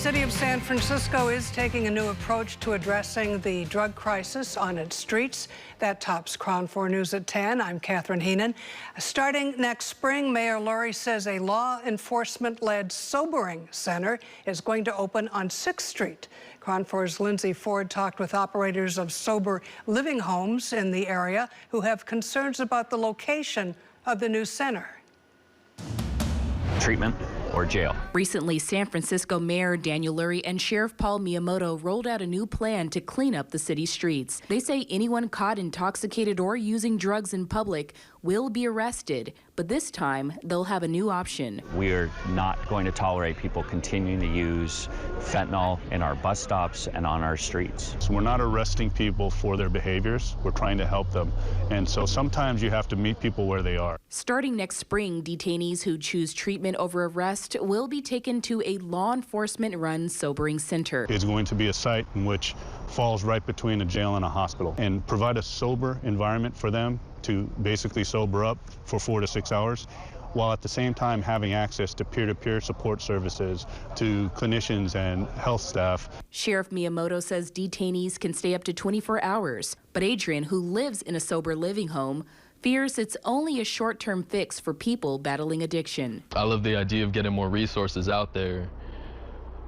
city of San Francisco is taking a new approach to addressing the drug crisis on its streets. That tops KRON 4 News at 10. I'm Catherine Heenan. Starting next spring, Mayor Lurie says a law enforcement-led sobering center is going to open on 6th Street. KRON 4's Lindsey talked with operators of sober living homes in the area who have concerns about the location of the new center. Treatment or jail. Recently, San Francisco Mayor Daniel Lurie and Sheriff Paul Miyamoto rolled out a new plan to clean up the city's streets. They say anyone caught intoxicated or using drugs in public will be arrested, but this time they'll have a new option. We're not going to tolerate people continuing to use fentanyl in our bus stops and on our streets. So we're not arresting people for their behaviors. We're trying to help them. And so sometimes you have to meet people where they are. Starting next spring, detainees who choose treatment over arrest will be taken to a law enforcement-run sobering center. It's going to be a site in which falls right between a jail and a hospital and provide a sober environment for them to basically sober up for 4 to 6 hours, while at the same time having access to peer-to-peer support services, to clinicians and health staff. Sheriff Miyamoto says detainees can stay up to 24 hours, but Adrian, who lives in a sober living home, fears it's only a short-term fix for people battling addiction. I love the idea of getting more resources out there.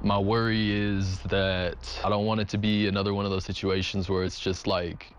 My worry is that I don't want it to be another one of those situations where it's just like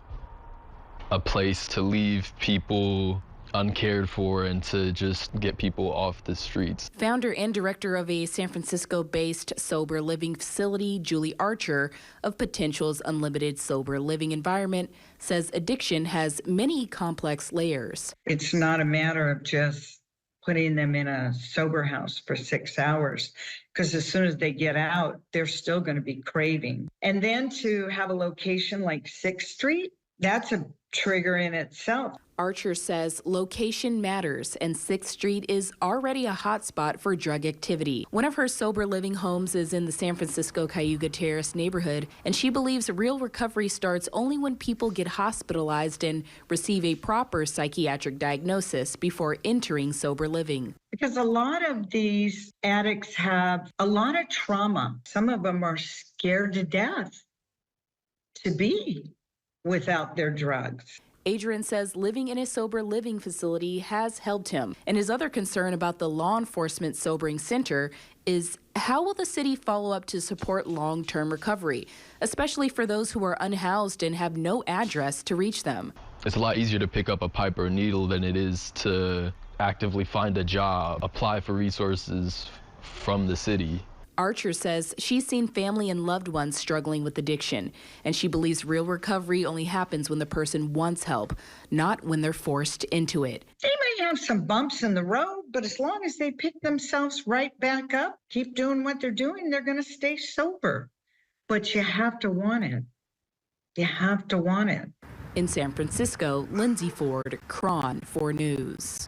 a place to leave people uncared for and to just get people off the streets. Founder and director of a San Francisco-based sober living facility, Julie Archer of Potential's Unlimited Sober Living Environment, says addiction has many complex layers. It's not a matter of just putting them in a sober house for 6 hours, because as soon as they get out, they're still going to be craving. And then to have a location like 6th Street, that's a trigger in itself. Archer says location matters, and 6th Street is already a hotspot for drug activity. One of her sober living homes is in the San Francisco Cayuga Terrace neighborhood, and she believes real recovery starts only when people get hospitalized and receive a proper psychiatric diagnosis before entering sober living. Because a lot of these addicts have a lot of trauma. Some of them are scared to death to be without their drugs. Adrian says living in a sober living facility has helped him, and his other concern about the law enforcement sobering center is how will the city follow up to support long-term recovery, especially for those who are unhoused and have no address to reach them. It's a lot easier to pick up a pipe or a needle than it is to actively find a job, apply for resources from the city. Archer says she's seen family and loved ones struggling with addiction, and she believes real recovery only happens when the person wants help, not when they're forced into it. They may have some bumps in the road, but as long as they pick themselves right back up, keep doing what they're doing, they're going to stay sober. But you have to want it. You have to want it. In San Francisco, Lindsey KRON 4 News.